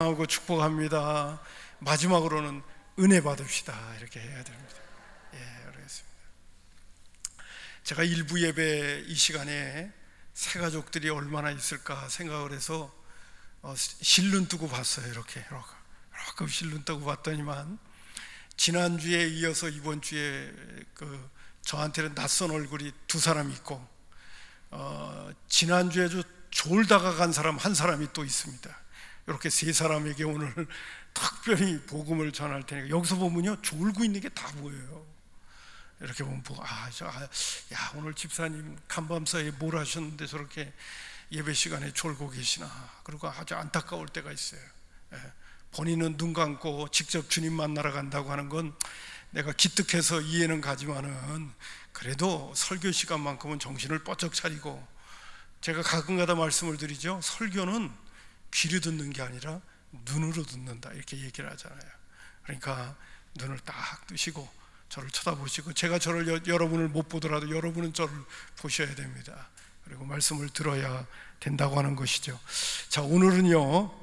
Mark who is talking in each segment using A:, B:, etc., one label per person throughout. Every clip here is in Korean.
A: 하고 축복합니다. 마지막으로는 은혜 받읍시다. 이렇게 해야 됩니다. 알겠습니다. 제가 일부 예배 이 시간에 새 가족들이 얼마나 있을까 생각을 해서 실눈 뜨고 봤어요. 이렇게 실눈 뜨고 봤더니만 지난주에 이어서 이번 주에 저한테는 낯선 얼굴이 두 사람 있고, 지난주에도 졸다가 간 사람 한 사람이 또 있습니다. 이렇게 세 사람에게 오늘 특별히 복음을 전할 테니까, 여기서 보면요 졸고 있는 게 다 보여요. 이렇게 보면 오늘 집사님 간밤사이에 뭘 하셨는데 저렇게 예배 시간에 졸고 계시나. 그리고 아주 안타까울 때가 있어요. 본인은 눈 감고 직접 주님 만나러 간다고 하는 건 내가 기특해서 이해는 가지만은, 그래도 설교 시간만큼은 정신을 번쩍 차리고, 제가 가끔가다 말씀을 드리죠. 설교는 귀로 듣는 게 아니라 눈으로 듣는다, 이렇게 얘기를 하잖아요. 그러니까 눈을 딱 뜨시고 저를 쳐다보시고, 제가 여러분을 못 보더라도 여러분은 저를 보셔야 됩니다. 그리고 말씀을 들어야 된다고 하는 것이죠. 자, 오늘은요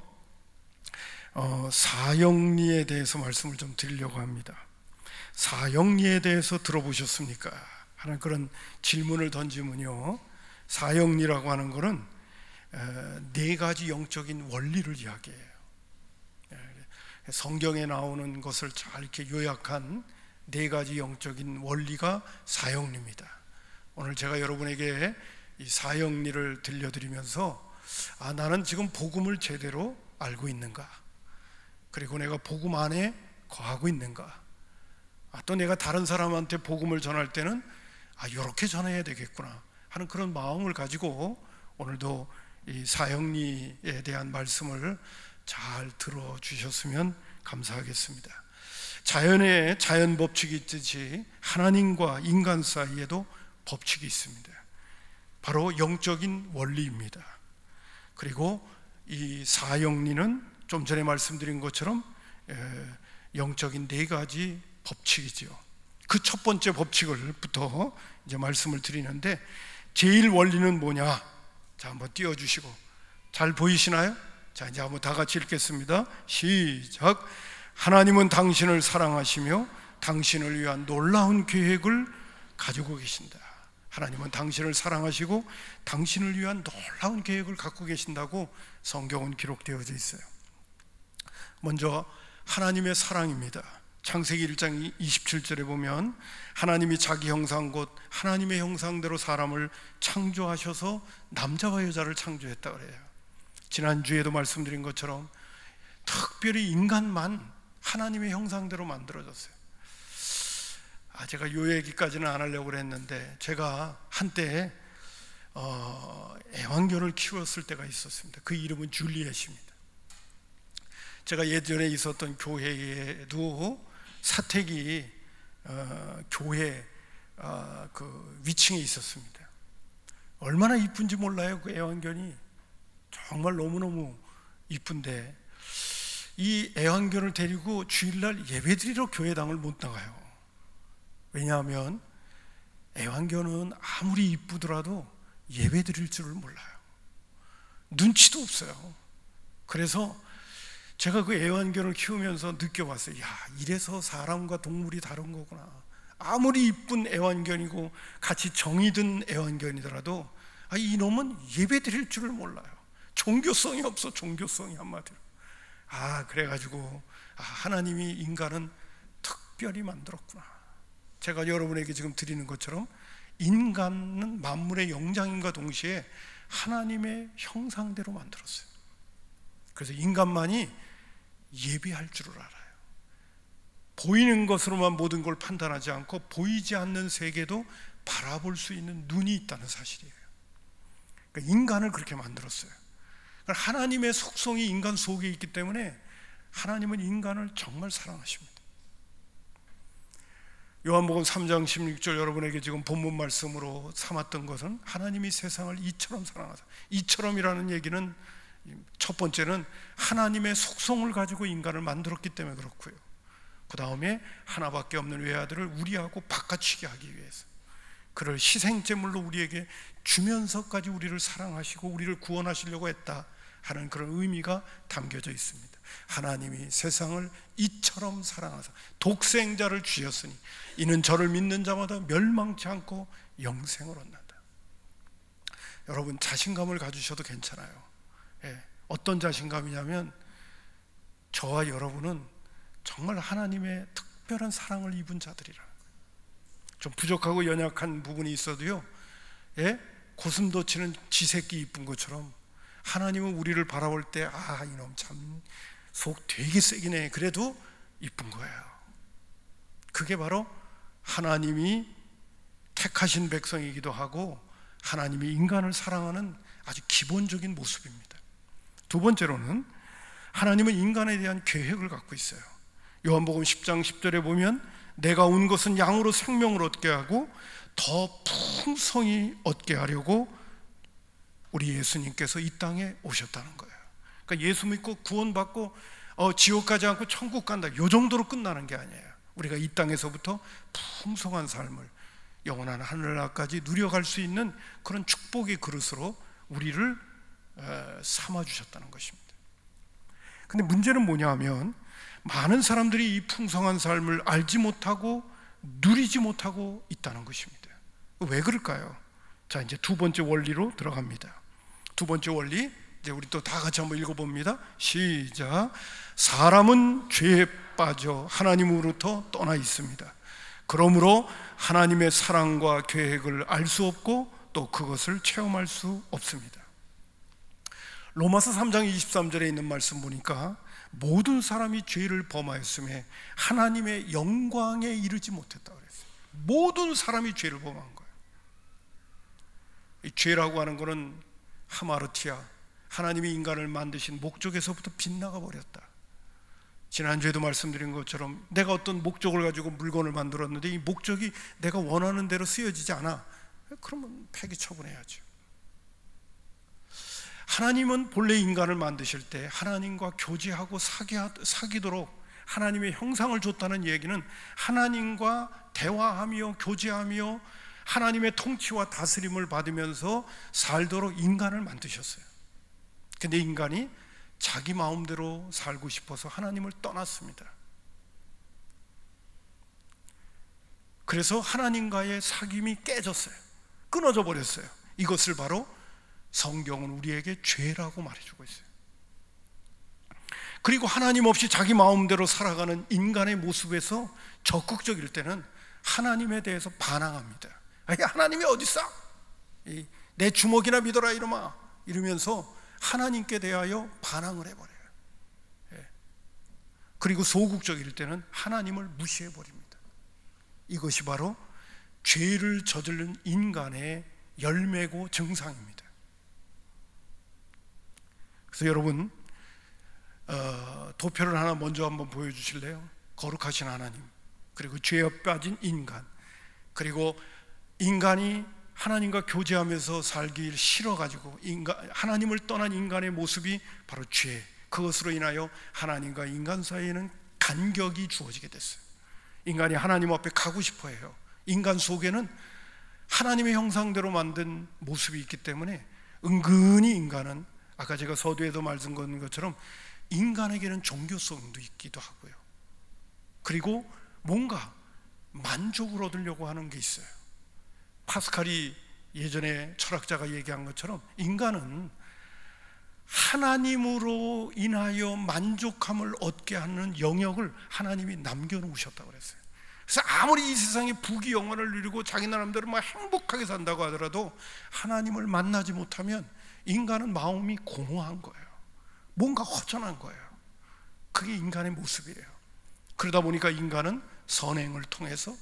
A: 사형리에 대해서 말씀을 좀 드리려고 합니다. 사형리에 대해서 들어보셨습니까? 하는 그런 질문을 던지면요, 사형리라고 하는 것은 네 가지 영적인 원리를 이야기해요. 성경에 나오는 것을 잘 이렇게 요약한 네 가지 영적인 원리가 사형리입니다. 오늘 제가 여러분에게 이 사형리를 들려드리면서, 나는 지금 복음을 제대로 알고 있는가, 그리고 내가 복음 안에 거하고 있는가, 또 내가 다른 사람한테 복음을 전할 때는 이렇게 전해야 되겠구나 하는 그런 마음을 가지고 오늘도 이 사형리에 대한 말씀을 잘 들어주셨으면 감사하겠습니다. 자연에 자연 법칙이 있듯이 하나님과 인간 사이에도 법칙이 있습니다. 바로 영적인 원리입니다. 그리고 이 사형리는 좀 전에 말씀드린 것처럼 영적인 네 가지 법칙이죠. 그 첫 번째 법칙을부터 이제 말씀을 드리는데, 제일 원리는 뭐냐? 자, 한번 띄워주시고, 잘 보이시나요? 자, 이제 한번 다 같이 읽겠습니다. 시작. 하나님은 당신을 사랑하시며 당신을 위한 놀라운 계획을 가지고 계신다. 하나님은 당신을 사랑하시고 당신을 위한 놀라운 계획을 갖고 계신다고 성경은 기록되어져 있어요. 먼저 하나님의 사랑입니다. 창세기 1장 27절에 보면 하나님이 자기 형상 곧 하나님의 형상대로 사람을 창조하셔서 남자와 여자를 창조했다 그래요. 지난주에도 말씀드린 것처럼 특별히 인간만 하나님의 형상대로 만들어졌어요. 제가 요 얘기까지는 안 하려고 했는데, 제가 한때 애완견을 키웠을 때가 있었습니다. 그 이름은 줄리엣입니다. 제가 예전에 있었던 교회에도 사택이 교회 그 위층에 있었습니다. 얼마나 이쁜지 몰라요. 그 애완견이 정말 너무너무 이쁜데, 이 애완견을 데리고 주일날 예배드리러 교회당을 못 나가요. 왜냐하면 애완견은 아무리 이쁘더라도 예배드릴 줄을 몰라요. 눈치도 없어요. 그래서 제가 그 애완견을 키우면서 느껴봤어요. 이래서 사람과 동물이 다른 거구나. 아무리 이쁜 애완견이고 같이 정이 든 애완견이더라도 이놈은 예배드릴 줄을 몰라요. 종교성이 없어. 종교성이 한마디로. 그래가지고 하나님이 인간은 특별히 만들었구나. 제가 여러분에게 지금 드리는 것처럼 인간은 만물의 영장인과 동시에 하나님의 형상대로 만들었어요. 그래서 인간만이 예배할 줄을 알아요. 보이는 것으로만 모든 걸 판단하지 않고 보이지 않는 세계도 바라볼 수 있는 눈이 있다는 사실이에요. 그러니까 인간을 그렇게 만들었어요. 그러니까 하나님의 속성이 인간 속에 있기 때문에 하나님은 인간을 정말 사랑하십니다. 요한복음 3장 16절 여러분에게 지금 본문 말씀으로 삼았던 것은, 하나님이 세상을 이처럼 사랑하사. 이처럼이라는 얘기는 첫 번째는 하나님의 속성을 가지고 인간을 만들었기 때문에 그렇고요, 그 다음에 하나밖에 없는 외아들을 우리하고 바꿔치기 하기 위해서 그를 희생제물로 우리에게 주면서까지 우리를 사랑하시고 우리를 구원하시려고 했다 하는 그런 의미가 담겨져 있습니다. 하나님이 세상을 이처럼 사랑하사 독생자를 주셨으니 이는 저를 믿는 자마다 멸망치 않고 영생을 얻는다. 여러분, 자신감을 가지셔도 괜찮아요. 어떤 자신감이냐면 저와 여러분은 정말 하나님의 특별한 사랑을 입은 자들이라. 좀 부족하고 연약한 부분이 있어도요, 고슴도치는 지 새끼 이쁜 것처럼 하나님은 우리를 바라볼 때 이놈 참 속 되게 세기네, 그래도 이쁜 거예요. 그게 바로 하나님이 택하신 백성이기도 하고 하나님이 인간을 사랑하는 아주 기본적인 모습입니다. 두 번째로는 하나님은 인간에 대한 계획을 갖고 있어요. 요한복음 10장 10절에 보면 내가 온 것은 양으로 생명을 얻게 하고 더 풍성히 얻게 하려고 우리 예수님께서 이 땅에 오셨다는 거예요. 그러니까 예수 믿고 구원받고 지옥 가지 않고 천국 간다, 이 정도로 끝나는 게 아니에요. 우리가 이 땅에서부터 풍성한 삶을 영원한 하늘나라까지 누려갈 수 있는 그런 축복의 그릇으로 우리를 삼아주셨다는 것입니다. 근데 문제는 뭐냐 하면 많은 사람들이 이 풍성한 삶을 알지 못하고 누리지 못하고 있다는 것입니다. 왜 그럴까요? 자, 이제 두 번째 원리로 들어갑니다. 두 번째 원리, 이제 우리 또 다 같이 한번 읽어봅니다. 시작. 사람은 죄에 빠져 하나님으로부터 떠나 있습니다. 그러므로 하나님의 사랑과 계획을 알 수 없고 또 그것을 체험할 수 없습니다. 로마서 3장 23절에 있는 말씀 보니까 모든 사람이 죄를 범하였음에 하나님의 영광에 이르지 못했다고 그랬어요. 모든 사람이 죄를 범한 거예요. 이 죄라고 하는 것은 하마르티아, 하나님이 인간을 만드신 목적에서부터 빗나가 버렸다. 지난주에도 말씀드린 것처럼 내가 어떤 목적을 가지고 물건을 만들었는데 이 목적이 내가 원하는 대로 쓰여지지 않아, 그러면 폐기 처분해야죠. 하나님은 본래 인간을 만드실 때 하나님과 교제하고 사귀도록 하나님의 형상을 줬다는 얘기는 하나님과 대화하며 교제하며 하나님의 통치와 다스림을 받으면서 살도록 인간을 만드셨어요. 근데 인간이 자기 마음대로 살고 싶어서 하나님을 떠났습니다. 그래서 하나님과의 사귐이 깨졌어요. 끊어져 버렸어요. 이것을 바로 성경은 우리에게 죄라고 말해주고 있어요. 그리고 하나님 없이 자기 마음대로 살아가는 인간의 모습에서 적극적일 때는 하나님에 대해서 반항합니다. 하나님이 어디 있어? 내 주먹이나 믿어라 이놈아, 이러면서 하나님께 대하여 반항을 해버려요. 그리고 소극적일 때는 하나님을 무시해버립니다. 이것이 바로 죄를 저지른 인간의 열매고 증상입니다. 그래서 여러분, 도표를 하나 먼저 한번 보여주실래요? 거룩하신 하나님, 그리고 죄에 빠진 인간, 그리고 인간이 하나님과 교제하면서 살기 싫어가지고 하나님을 떠난 인간의 모습이 바로 죄, 그것으로 인하여 하나님과 인간 사이에는 간격이 주어지게 됐어요. 인간이 하나님 앞에 가고 싶어 해요. 인간 속에는 하나님의 형상대로 만든 모습이 있기 때문에 은근히 인간은, 아까 제가 서두에도 말씀드린 것처럼 인간에게는 종교성도 있기도 하고요. 그리고 뭔가 만족을 얻으려고 하는 게 있어요. 파스칼이 예전에 철학자가 얘기한 것처럼 인간은 하나님으로 인하여 만족함을 얻게 하는 영역을 하나님이 남겨놓으셨다고 그랬어요. 그래서 아무리 이 세상에 부귀 영화를 누리고 자기 나름대로 막 행복하게 산다고 하더라도 하나님을 만나지 못하면 인간은 마음이 공허한 거예요. 뭔가 허전한 거예요. 그게 인간의 모습이에요. 그러다 보니까 인간은 선행을 통해서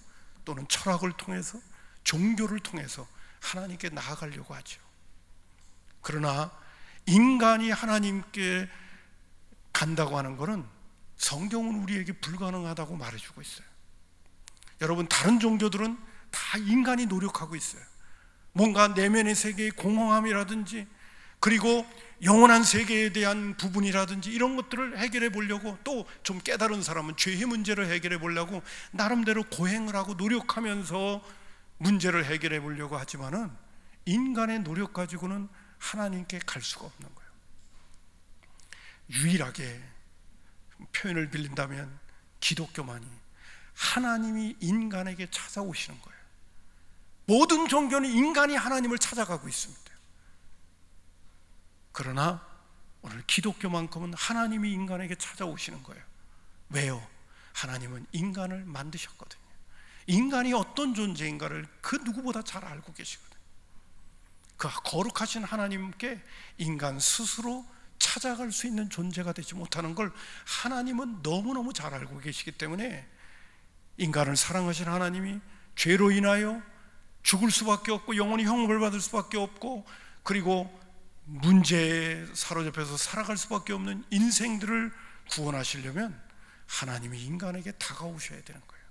A: 또는 철학을 통해서 종교를 통해서 하나님께 나아가려고 하죠. 그러나 인간이 하나님께 간다고 하는 것은 성경은 우리에게 불가능하다고 말해주고 있어요. 여러분, 다른 종교들은 다 인간이 노력하고 있어요. 뭔가 내면의 세계의 공허함이라든지, 그리고 영원한 세계에 대한 부분이라든지 이런 것들을 해결해 보려고, 또 좀 깨달은 사람은 죄의 문제를 해결해 보려고 나름대로 고행을 하고 노력하면서 문제를 해결해 보려고 하지만은 인간의 노력 가지고는 하나님께 갈 수가 없는 거예요. 유일하게 표현을 빌린다면 기독교만이 하나님이 인간에게 찾아오시는 거예요. 모든 종교는 인간이 하나님을 찾아가고 있습니다. 그러나 오늘 기독교만큼은 하나님이 인간에게 찾아오시는 거예요. 왜요? 하나님은 인간을 만드셨거든요. 인간이 어떤 존재인가를 그 누구보다 잘 알고 계시거든요. 그 거룩하신 하나님께 인간 스스로 찾아갈 수 있는 존재가 되지 못하는 걸 하나님은 너무너무 잘 알고 계시기 때문에 인간을 사랑하신 하나님이 죄로 인하여 죽을 수밖에 없고 영원히 형벌 받을 수밖에 없고, 그리고 문제에 사로잡혀서 살아갈 수밖에 없는 인생들을 구원하시려면 하나님이 인간에게 다가오셔야 되는 거예요.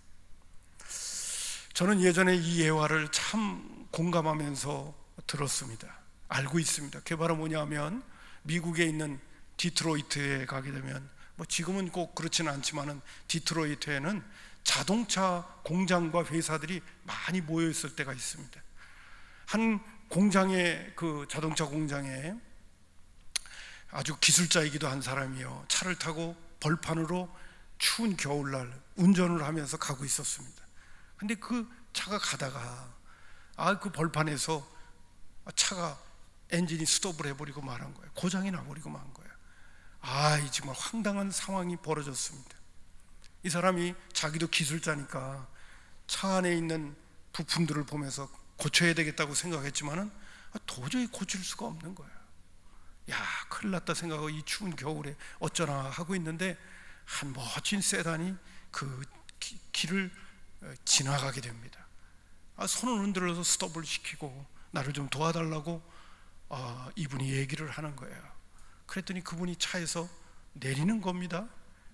A: 저는 예전에 이 예화를 참 공감하면서 들었습니다. 알고 있습니다. 그게 바로 뭐냐면, 미국에 있는 디트로이트에 가게 되면, 뭐 지금은 꼭 그렇지는 않지만은 디트로이트에는 자동차 공장과 회사들이 많이 모여 있을 때가 있습니다. 한 공장에, 그 자동차 공장에 아주 기술자이기도 한 사람이요, 차를 타고 벌판으로 추운 겨울날 운전을 하면서 가고 있었습니다. 근데 그 차가 가다가 그 벌판에서 차가 엔진이 스톱을 해버리고 말한 거예요. 고장이 나버리고 만 거예요. 이 정말 황당한 상황이 벌어졌습니다. 이 사람이 자기도 기술자니까 차 안에 있는 부품들을 보면서 고쳐야 되겠다고 생각했지만은 도저히 고칠 수가 없는 거예요. 큰일 났다 생각하고 이 추운 겨울에 어쩌나 하고 있는데 한 멋진 세단이 그 길을 지나가게 됩니다. 손을 흔들어서 스톱을 시키고 나를 좀 도와달라고 이분이 얘기를 하는 거예요. 그랬더니 그분이 차에서 내리는 겁니다.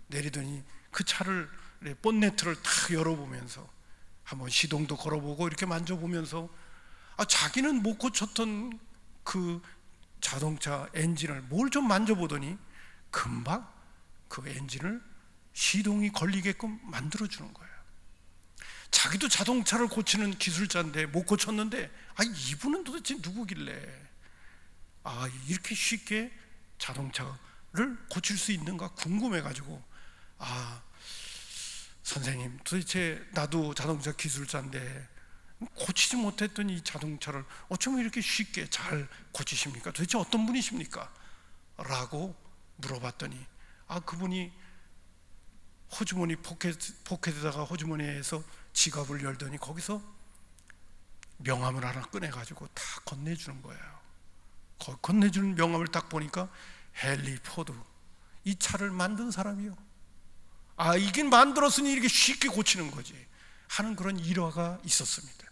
A: 내리더니 그 차를 본네트를 탁 열어보면서 한번 시동도 걸어보고 이렇게 만져보면서 자기는 못 고쳤던 그 자동차 엔진을 뭘 좀 만져보더니 금방 그 엔진을 시동이 걸리게끔 만들어주는 거예요. 자기도 자동차를 고치는 기술자인데 못 고쳤는데 이분은 도대체 누구길래 이렇게 쉽게 자동차를 고칠 수 있는가 궁금해가지고 선생님, 도대체 나도 자동차 기술자인데 고치지 못했던 이 자동차를 어쩌면 이렇게 쉽게 잘 고치십니까? 도대체 어떤 분이십니까? 라고 물어봤더니 그분이 호주머니 포켓에다가 호주머니에서 지갑을 열더니 거기서 명함을 하나 꺼내가지고 다 건네주는 거예요. 건네주는 명함을 딱 보니까 헨리 포드, 이 차를 만든 사람이요, 이게 만들었으니 이렇게 쉽게 고치는 거지 하는 그런 일화가 있었습니다.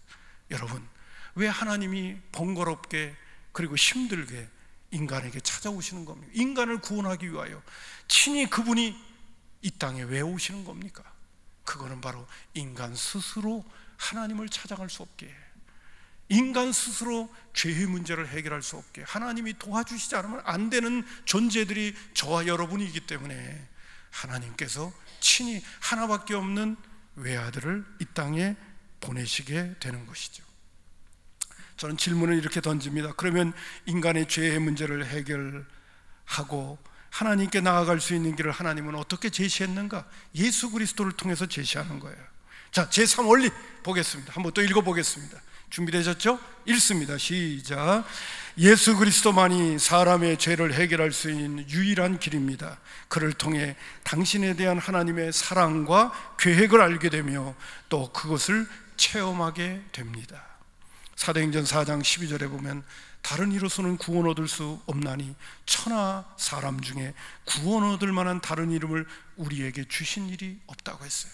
A: 여러분, 왜 하나님이 번거롭게 그리고 힘들게 인간에게 찾아오시는 겁니까? 인간을 구원하기 위하여 친히 그분이 이 땅에 왜 오시는 겁니까? 그거는 바로 인간 스스로 하나님을 찾아갈 수 없게, 인간 스스로 죄의 문제를 해결할 수 없게 하나님이 도와주시지 않으면 안 되는 존재들이 저와 여러분이기 때문에 하나님께서 친히 하나밖에 없는 외아들을 이 땅에 보내시게 되는 것이죠. 저는 질문을 이렇게 던집니다. 그러면 인간의 죄의 문제를 해결하고 하나님께 나아갈 수 있는 길을 하나님은 어떻게 제시했는가? 예수 그리스도를 통해서 제시하는 거예요. 자, 제3원리 보겠습니다. 한번 또 읽어보겠습니다. 준비되셨죠? 읽습니다. 시작. 예수 그리스도만이 사람의 죄를 해결할 수 있는 유일한 길입니다. 그를 통해 당신에 대한 하나님의 사랑과 계획을 알게 되며 또 그것을 체험하게 됩니다. 사도행전 4장 12절에 보면 다른 이로서는 구원 얻을 수 없나니 천하 사람 중에 구원 얻을 만한 다른 이름을 우리에게 주신 일이 없다고 했어요.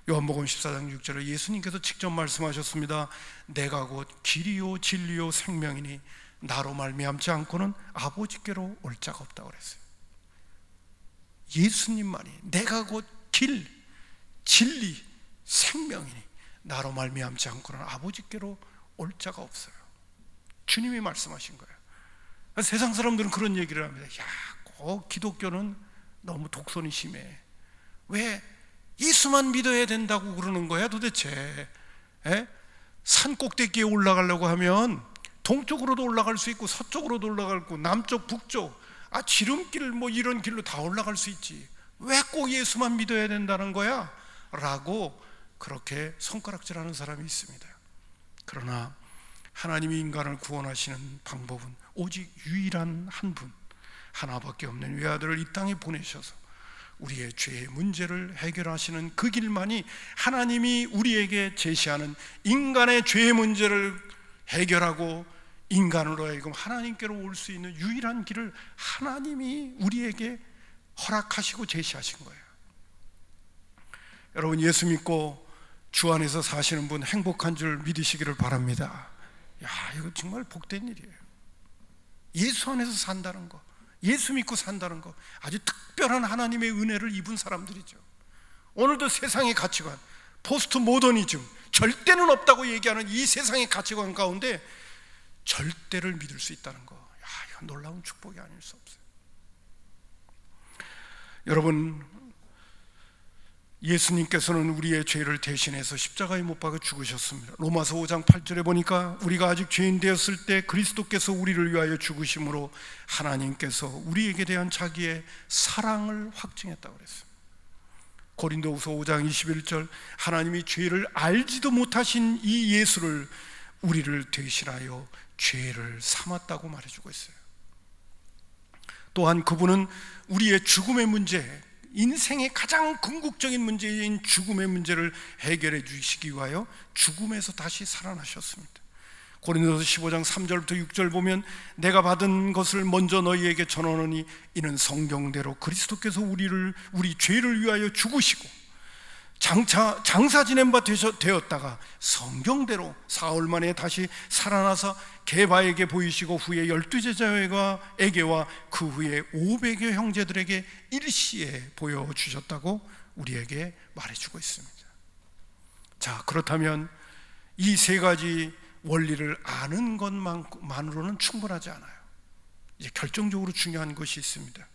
A: 요한복음 14장 6절에 예수님께서 직접 말씀하셨습니다. 내가 곧 길이요 진리요 생명이니 나로 말미암지 않고는 아버지께로 올 자가 없다고 그랬어요. 예수님만이 내가 곧 길, 진리, 생명이니 나로 말미암지 않고는 아버지께로 올 자가 없어요. 주님이 말씀하신 거예요. 세상 사람들은 그런 얘기를 합니다. 기독교는 너무 독선이 심해. 왜 예수만 믿어야 된다고 그러는 거야 도대체? 산 꼭대기에 올라가려고 하면 동쪽으로도 올라갈 수 있고 서쪽으로도 올라갈 수 있고 남쪽 북쪽 지름길 뭐 이런 길로 다 올라갈 수 있지, 왜 꼭 예수만 믿어야 된다는 거야? 라고 그렇게 손가락질하는 사람이 있습니다. 그러나 하나님이 인간을 구원하시는 방법은 오직 유일한 한 분, 하나밖에 없는 외아들을 이 땅에 보내셔서 우리의 죄의 문제를 해결하시는 그 길만이 하나님이 우리에게 제시하는 인간의 죄의 문제를 해결하고 인간으로 하여금 하나님께로 올 수 있는 유일한 길을 하나님이 우리에게 허락하시고 제시하신 거예요. 여러분, 예수 믿고 주 안에서 사시는 분 행복한 줄 믿으시기를 바랍니다. 이거 정말 복된 일이에요. 예수 안에서 산다는 거, 예수 믿고 산다는 거, 아주 특별한 하나님의 은혜를 입은 사람들이죠. 오늘도 세상의 가치관, 포스트 모더니즘, 절대는 없다고 얘기하는 이 세상의 가치관 가운데 절대를 믿을 수 있다는 거, 이건 놀라운 축복이 아닐 수 없어요. 여러분, 예수님께서는 우리의 죄를 대신해서 십자가에 못 박아 죽으셨습니다. 로마서 5장 8절에 보니까 우리가 아직 죄인 되었을 때 그리스도께서 우리를 위하여 죽으심으로 하나님께서 우리에게 대한 자기의 사랑을 확증했다고 그랬어요. 고린도후서 5장 21절, 하나님이 죄를 알지도 못하신 이 예수를 우리를 대신하여 죄를 삼았다고 말해주고 있어요. 또한 그분은 우리의 죽음의 문제, 인생의 가장 궁극적인 문제인 죽음의 문제를 해결해 주시기 위하여 죽음에서 다시 살아나셨습니다. 고린도서 15장 3절부터 6절 보면, 내가 받은 것을 먼저 너희에게 전하노니 이는 성경대로 그리스도께서 우리 죄를 위하여 죽으시고 장사 지낸 바 되었다가 성경대로 사흘 만에 다시 살아나서 게바에게 보이시고 후에 12제자에게와 그 후에 500여 형제들에게 일시에 보여주셨다고 우리에게 말해주고 있습니다. 자, 그렇다면 이 세 가지 원리를 아는 것만으로는 충분하지 않아요. 이제 결정적으로 중요한 것이 있습니다.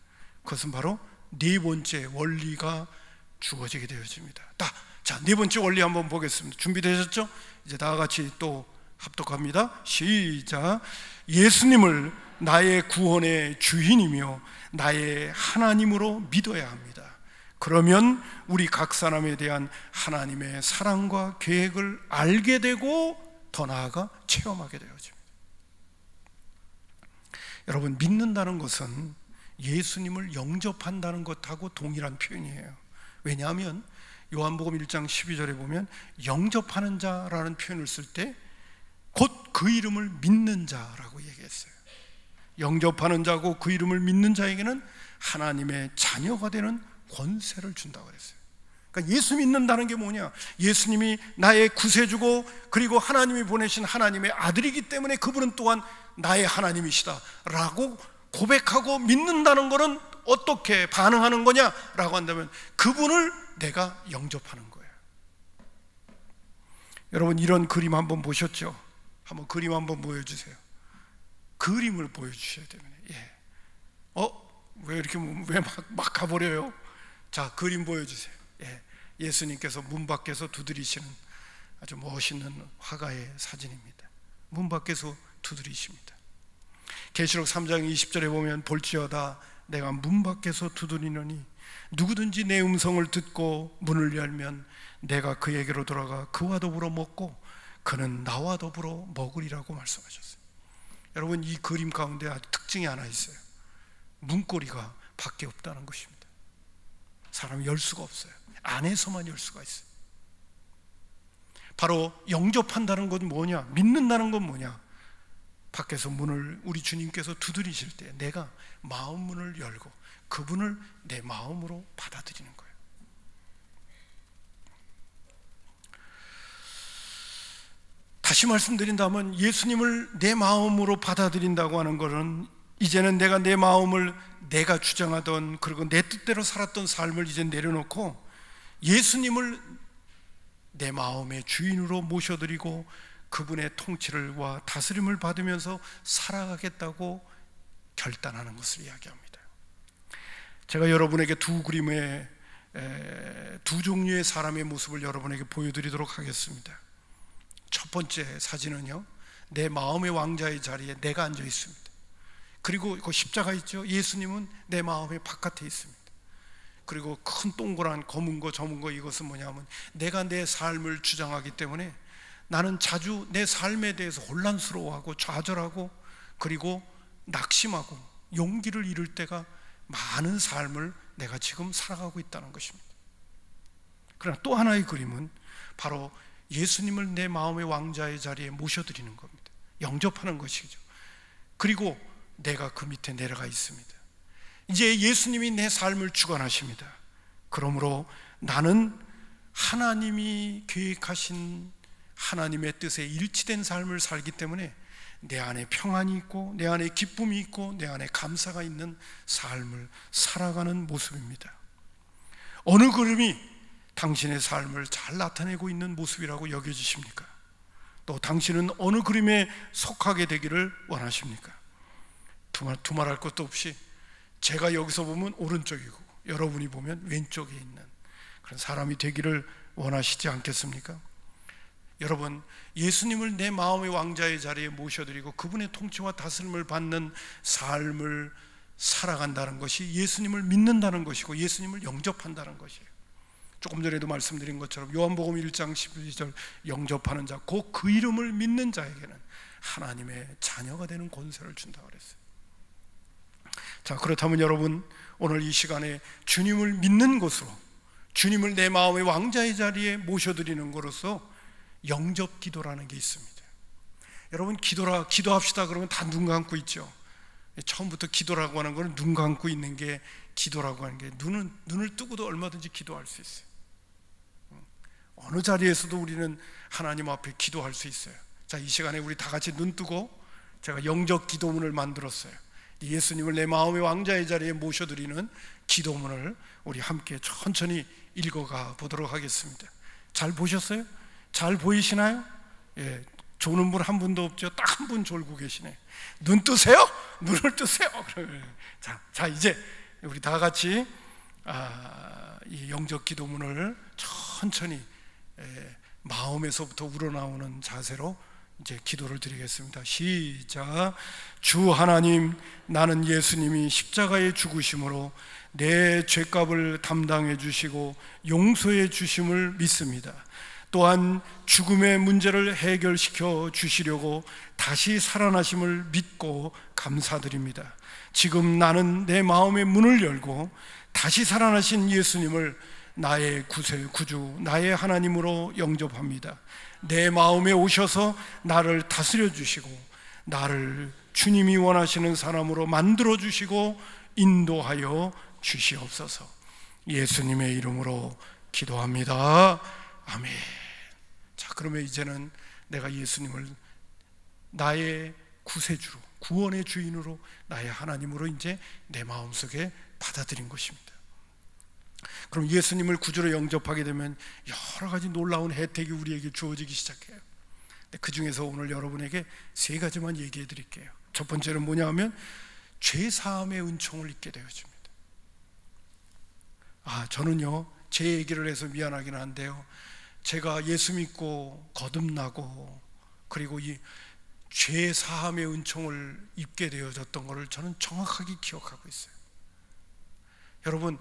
A: 그것은 바로 네 번째 원리가 주어지게 되어집니다. 자, 네 번째 원리 한번 보겠습니다. 준비되셨죠? 이제 다 같이 또 합독합니다. 시작. 예수님을 나의 구원의 주인이며 나의 하나님으로 믿어야 합니다. 그러면 우리 각 사람에 대한 하나님의 사랑과 계획을 알게 되고 더 나아가 체험하게 되어집니다. 여러분, 믿는다는 것은 예수님을 영접한다는 것하고 동일한 표현이에요. 왜냐하면 요한복음 1장 12절에 보면 영접하는 자라는 표현을 쓸 때 곧 그 이름을 믿는 자라고 얘기했어요. 영접하는 자고 그 이름을 믿는 자에게는 하나님의 자녀가 되는 권세를 준다고 그랬어요. 그러니까 예수 믿는다는 게 뭐냐? 예수님이 나의 구세주고 그리고 하나님이 보내신 하나님의 아들이기 때문에 그분은 또한 나의 하나님이시다 라고 고백하고 믿는다는 것은 어떻게 반응하는 거냐라고 한다면 그분을 내가 영접하는 거예요. 여러분, 이런 그림 한번 보셨죠? 한번 그림 한번 보여주세요. 그림을 보여주셔야 됩니다. 왜 이렇게 막 가버려요? 자, 그림 보여주세요. 예수님께서 문 밖에서 두드리시는 아주 멋있는 화가의 사진입니다. 문 밖에서 두드리십니다. 계시록 3장 20절에 보면, 볼지어다 내가 문 밖에서 두드리노니 누구든지 내 음성을 듣고 문을 열면 내가 그에게로 돌아가 그와 더불어 먹고 그는 나와 더불어 먹으리라고 말씀하셨어요. 여러분, 이 그림 가운데 아주 특징이 하나 있어요. 문고리가 밖에 없다는 것입니다. 사람이 열 수가 없어요. 안에서만 열 수가 있어요. 바로 영접한다는 건 뭐냐? 믿는다는 건 뭐냐? 밖에서 문을 우리 주님께서 두드리실 때 내가 마음 문을 열고 그분을 내 마음으로 받아들이는 거예요. 다시 말씀드린다면 예수님을 내 마음으로 받아들인다고 하는 것은 이제는 내가 내 마음을 내가 주장하던 그리고 내 뜻대로 살았던 삶을 이제 내려놓고 예수님을 내 마음의 주인으로 모셔드리고 그분의 통치를와 다스림을 받으면서 살아가겠다고 결단하는 것을 이야기합니다. 제가 여러분에게 두 그림의 두 종류의 사람의 모습을 여러분에게 보여드리도록 하겠습니다. 첫 번째 사진은요, 내 마음의 왕자의 자리에 내가 앉아 있습니다. 그리고 그 십자가 있죠. 예수님은 내 마음의 바깥에 있습니다. 그리고 큰 동그란 검은 거 저문 거, 이것은 뭐냐면 내가 내 삶을 주장하기 때문에 나는 자주 내 삶에 대해서 혼란스러워하고 좌절하고 그리고 낙심하고 용기를 잃을 때가 많은 삶을 내가 지금 살아가고 있다는 것입니다. 그러나 또 하나의 그림은 바로 예수님을 내 마음의 왕자의 자리에 모셔드리는 겁니다. 영접하는 것이죠. 그리고 내가 그 밑에 내려가 있습니다. 이제 예수님이 내 삶을 주관하십니다. 그러므로 나는 하나님이 계획하신 하나님의 뜻에 일치된 삶을 살기 때문에 내 안에 평안이 있고 내 안에 기쁨이 있고 내 안에 감사가 있는 삶을 살아가는 모습입니다. 어느 그림이 당신의 삶을 잘 나타내고 있는 모습이라고 여겨지십니까? 또 당신은 어느 그림에 속하게 되기를 원하십니까? 두말할 것도 없이 제가 여기서 보면 오른쪽이고 여러분이 보면 왼쪽에 있는 그런 사람이 되기를 원하시지 않겠습니까? 여러분, 예수님을 내 마음의 왕자의 자리에 모셔드리고 그분의 통치와 다스림을 받는 삶을 살아간다는 것이 예수님을 믿는다는 것이고 예수님을 영접한다는 것이에요. 조금 전에도 말씀드린 것처럼 요한복음 1장 12절 영접하는 자, 곧 그 이름을 믿는 자에게는 하나님의 자녀가 되는 권세를 준다고 그랬어요. 자, 그렇다면 여러분, 오늘 이 시간에 주님을 믿는 것으로, 주님을 내 마음의 왕자의 자리에 모셔드리는 것으로서 영접 기도라는 게 있습니다. 여러분, 기도합시다 그러면 다 눈 감고 있죠. 처음부터 기도라고 하는 것은 눈 감고 있는 게 기도라고 하는 게, 눈을 뜨고도 얼마든지 기도할 수 있어요. 어느 자리에서도 우리는 하나님 앞에 기도할 수 있어요. 자, 이 시간에 우리 다 같이 눈 뜨고 제가 영접 기도문을 만들었어요. 예수님을 내 마음의 왕자의 자리에 모셔드리는 기도문을 우리 함께 천천히 읽어가 보도록 하겠습니다. 잘 보셨어요? 잘 보이시나요? 예, 조는 분 한 분도 없죠. 딱 한 분 졸고 계시네. 눈 뜨세요? 눈을 뜨세요. 자, 이제 우리 다 같이 이 영접 기도문을 천천히 마음에서부터 우러나오는 자세로 이제 기도를 드리겠습니다. 시작. 주 하나님, 나는 예수님이 십자가에 죽으심으로 내 죄값을 담당해 주시고 용서해 주심을 믿습니다. 또한 죽음의 문제를 해결시켜 주시려고 다시 살아나심을 믿고 감사드립니다. 지금 나는 내 마음의 문을 열고 다시 살아나신 예수님을 나의 구주, 나의 하나님으로 영접합니다. 내 마음에 오셔서 나를 다스려 주시고 나를 주님이 원하시는 사람으로 만들어 주시고 인도하여 주시옵소서. 예수님의 이름으로 기도합니다. 아멘. 자, 그러면 이제는 내가 예수님을 나의 구세주로, 구원의 주인으로, 나의 하나님으로 이제 내 마음속에 받아들인 것입니다. 그럼 예수님을 구주로 영접하게 되면 여러 가지 놀라운 혜택이 우리에게 주어지기 시작해요. 그 중에서 오늘 여러분에게 세 가지만 얘기해 드릴게요. 첫 번째는 뭐냐 하면 죄사함의 은총을 잊게 되어집니다. 저는요, 제 얘기를 해서 미안하긴 한데요, 제가 예수 믿고 거듭나고 그리고 이 죄사함의 은총을 입게 되어졌던 것을 저는 정확하게 기억하고 있어요. 여러분,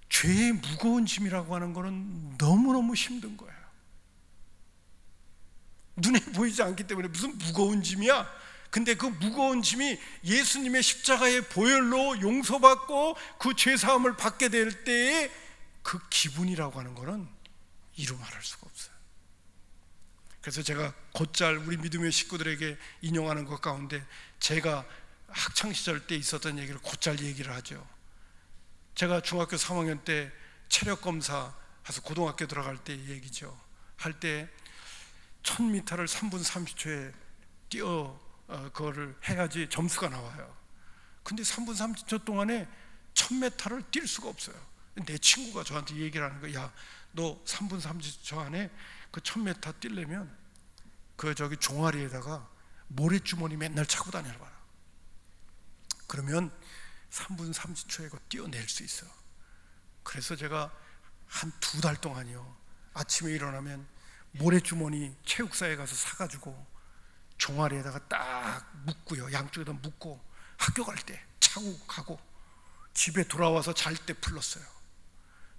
A: 죄의 무거운 짐이라고 하는 것은 너무너무 힘든 거예요. 눈에 보이지 않기 때문에 무슨 무거운 짐이야? 근데 그 무거운 짐이 예수님의 십자가의 보혈로 용서받고 그 죄사함을 받게 될 때의 그 기분이라고 하는 것은 이루 말할 수가 없어요. 그래서 제가 곧잘 우리 믿음의 식구들에게 인용하는 것 가운데 제가 학창시절 때 있었던 얘기를 곧잘 얘기를 하죠. 제가 중학교 3학년 때 체력검사 해서 고등학교 들어갈 때 얘기죠. 할 때 1000m를 3분 30초에 그거를 해야지 점수가 나와요. 근데 3분 30초 동안에 1000m를 뛸 수가 없어요. 내 친구가 저한테 얘기를 하는 거야. 야, 너 3분 30초 안에 그 1000m 뛰려면 그 저기 종아리에다가 모래주머니 맨날 차고 다녀봐라. 그러면 3분 30초에 그거 뛰어낼 수 있어. 그래서 제가 한 2달 동안이요, 아침에 일어나면 모래주머니 체육사에 가서 사가지고 종아리에다가 딱 묶고요, 양쪽에다 묶고 학교 갈 때 차고 가고 집에 돌아와서 잘 때 풀렀어요.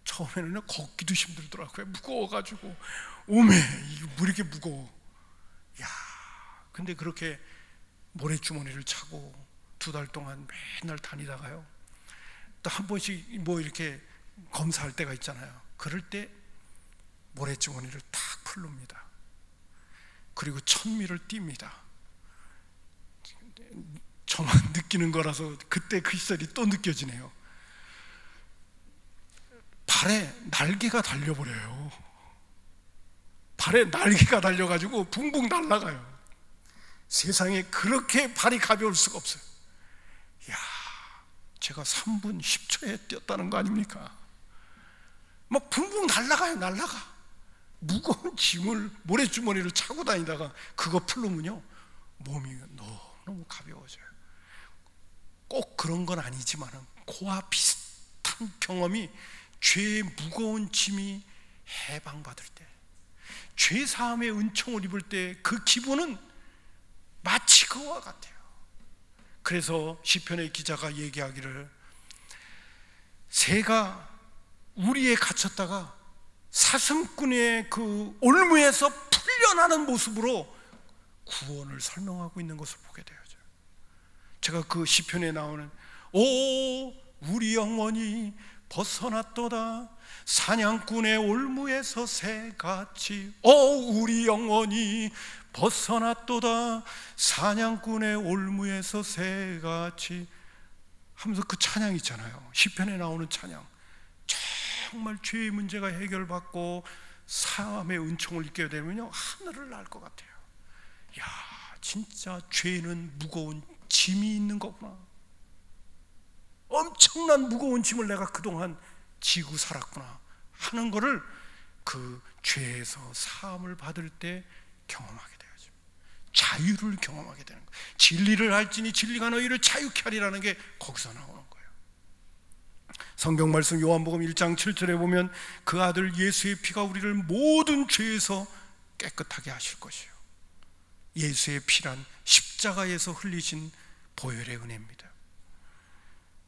A: 처음에는 걷기도 힘들더라고요. 무거워가지고 오메 뭐 이렇게 무거워. 야, 근데 그렇게 모래주머니를 차고 2달 동안 맨날 다니다가요, 또 한 번씩 뭐 이렇게 검사할 때가 있잖아요. 그럴 때 모래주머니를 탁 풀릅니다. 그리고 천미를 띱니다. 저만 느끼는 거라서 그때 그 시절이 또 느껴지네요. 발에 날개가 달려버려요. 발에 날개가 달려가지고 붕붕 날아가요. 세상에 그렇게 발이 가벼울 수가 없어요. 이야, 제가 3분 10초에 뛰었다는 거 아닙니까? 막 붕붕 날아가요. 날아가. 무거운 짐을 모래주머니를 차고 다니다가 그거 풀르면요, 몸이 너무 가벼워져요. 꼭 그런 건 아니지만 그와 비슷한 경험이, 죄의 무거운 짐이 해방받을 때, 죄 사함의 은총을 입을 때 그 기분은 마치 그와 같아요. 그래서 시편의 기자가 얘기하기를, 새가 우리에 갇혔다가 사슴꾼의 그 올무에서 풀려나는 모습으로 구원을 설명하고 있는 것을 보게 되어요. 제가 그 시편에 나오는 오 우리 영혼이 벗어났도다 사냥꾼의 올무에서 새같이, 오 우리 영혼이 벗어났도다 사냥꾼의 올무에서 새같이 하면서 그 찬양 있잖아요. 시편에 나오는 찬양, 정말 죄의 문제가 해결받고 사함의 은총을 입게 되면요, 하늘을 날 것 같아요. 야, 진짜 죄는 무거운 짐이 있는 거구나. 엄청난 무거운 짐을 내가 그동안 지고 살았구나 하는 거를 그 죄에서 사함을 받을 때 경험하게 되어죠. 자유를 경험하게 되는 거예요. 진리를 알지니 진리가 너희를 자유케 하리라는 게 거기서 나오는 거예요. 성경 말씀 요한복음 1장 7절에 보면 그 아들 예수의 피가 우리를 모든 죄에서 깨끗하게 하실 것이요, 예수의 피란 십자가에서 흘리신 보혈의 은혜입니다.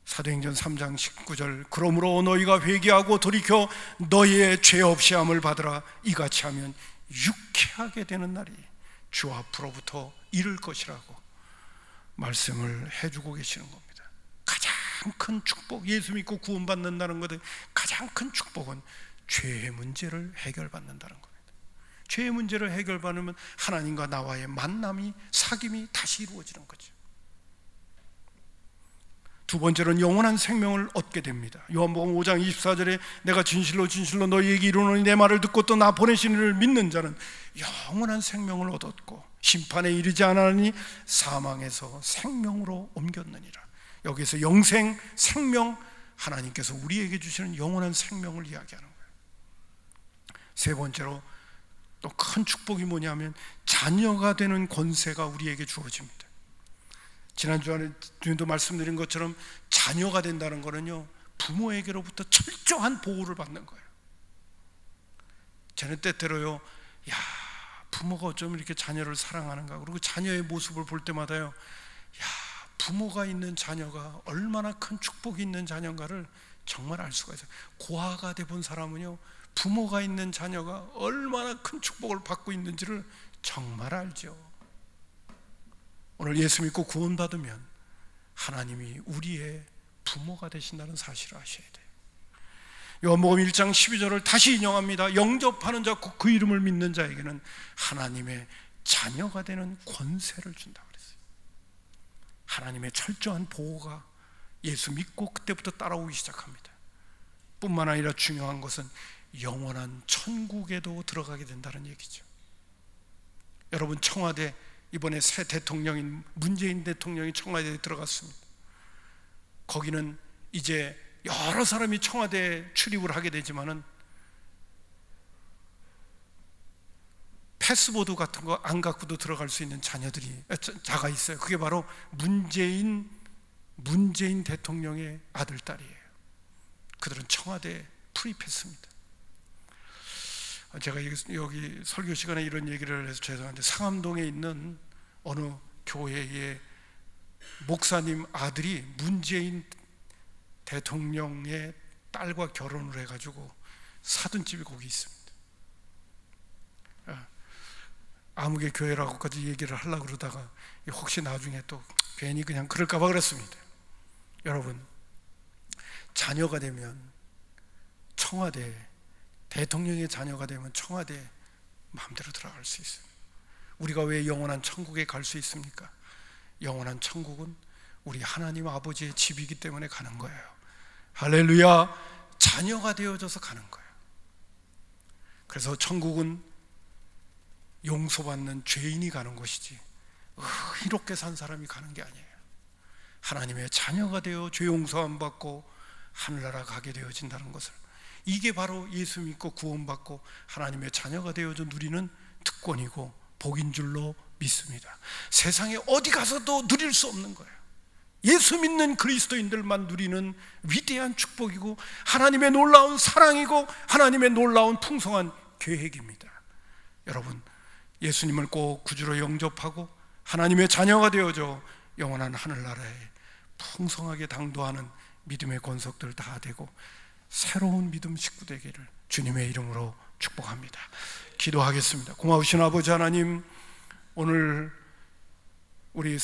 A: 사도행전 3장 19절, 그러므로 너희가 회개하고 돌이켜 너희의 죄 없이 함을 받으라. 이같이 하면 유쾌하게 되는 날이 주 앞으로부터 이를 것이라고 말씀을 해주고 계시는 겁니다. 가장 큰 축복, 예수 믿고 구원받는다는 것은 가장 큰 축복은 죄의 문제를 해결받는다는 겁니다. 죄의 문제를 해결받으면 하나님과 나와의 만남이, 사귐이 다시 이루어지는 거죠. 두 번째로는 영원한 생명을 얻게 됩니다. 요한복음 5장 24절에 내가 진실로 진실로 너희에게 이르노니 내 말을 듣고 또 나 보내신 이를 믿는 자는 영원한 생명을 얻었고 심판에 이르지 않았으니 사망에서 생명으로 옮겼느니라. 여기서 영생, 생명, 하나님께서 우리에게 주시는 영원한 생명을 이야기하는 거예요. 세 번째로 또 큰 축복이 뭐냐면 자녀가 되는 권세가 우리에게 주어집니다. 지난주에도 말씀드린 것처럼 자녀가 된다는 것은요, 부모에게로부터 철저한 보호를 받는 거예요. 저는 때때로요, 야, 부모가 어쩜 이렇게 자녀를 사랑하는가, 그리고 자녀의 모습을 볼 때마다요, 야, 부모가 있는 자녀가 얼마나 큰 축복이 있는 자녀인가를 정말 알 수가 있어요. 고아가 돼 본 사람은요, 부모가 있는 자녀가 얼마나 큰 축복을 받고 있는지를 정말 알죠. 오늘 예수 믿고 구원받으면 하나님이 우리의 부모가 되신다는 사실을 아셔야 돼요. 요한복음 1장 12절을 다시 인용합니다. 영접하는 자, 그 이름을 믿는 자에게는 하나님의 자녀가 되는 권세를 준다고 그랬어요. 하나님의 철저한 보호가 예수 믿고 그때부터 따라오기 시작합니다. 뿐만 아니라 중요한 것은 영원한 천국에도 들어가게 된다는 얘기죠. 여러분, 청와대, 이번에 새 대통령인 문재인 대통령이 청와대에 들어갔습니다. 거기는 이제 여러 사람이 청와대에 출입을 하게 되지만은 패스보드 같은 거 안 갖고도 들어갈 수 있는 자가 있어요. 그게 바로 문재인 대통령의 아들, 딸이에요. 그들은 청와대에 출입했습니다. 제가 여기 설교 시간에 이런 얘기를 해서 죄송한데, 상암동에 있는 어느 교회의 목사님 아들이 문재인 대통령의 딸과 결혼을 해가지고 사둔 집이 거기 있습니다. 아무개 교회라고까지 얘기를 하려고 그러다가 혹시 나중에 또 괜히 그냥 그럴까 봐 그랬습니다. 여러분, 자녀가 되면 청와대, 대통령의 자녀가 되면 청와대 마음대로 들어갈 수 있습니다. 우리가 왜 영원한 천국에 갈 수 있습니까? 영원한 천국은 우리 하나님 아버지의 집이기 때문에 가는 거예요. 할렐루야. 자녀가 되어져서 가는 거예요. 그래서 천국은 용서받는 죄인이 가는 곳이지 의롭게 산 사람이 가는 게 아니에요. 하나님의 자녀가 되어 죄 용서 안 받고 하늘나라 가게 되어진다는 것을, 이게 바로 예수 믿고 구원받고 하나님의 자녀가 되어져 누리는 특권이고 복인 줄로 믿습니다. 세상에 어디 가서도 누릴 수 없는 거예요. 예수 믿는 그리스도인들만 누리는 위대한 축복이고 하나님의 놀라운 사랑이고 하나님의 놀라운 풍성한 계획입니다. 여러분, 예수님을 꼭 구주로 영접하고 하나님의 자녀가 되어져 영원한 하늘나라에 풍성하게 당도하는 믿음의 권속들 다 되고 새로운 믿음 식구 되기를 주님의 이름으로 축복합니다. 기도하겠습니다. 고마우신 아버지 하나님, 오늘 우리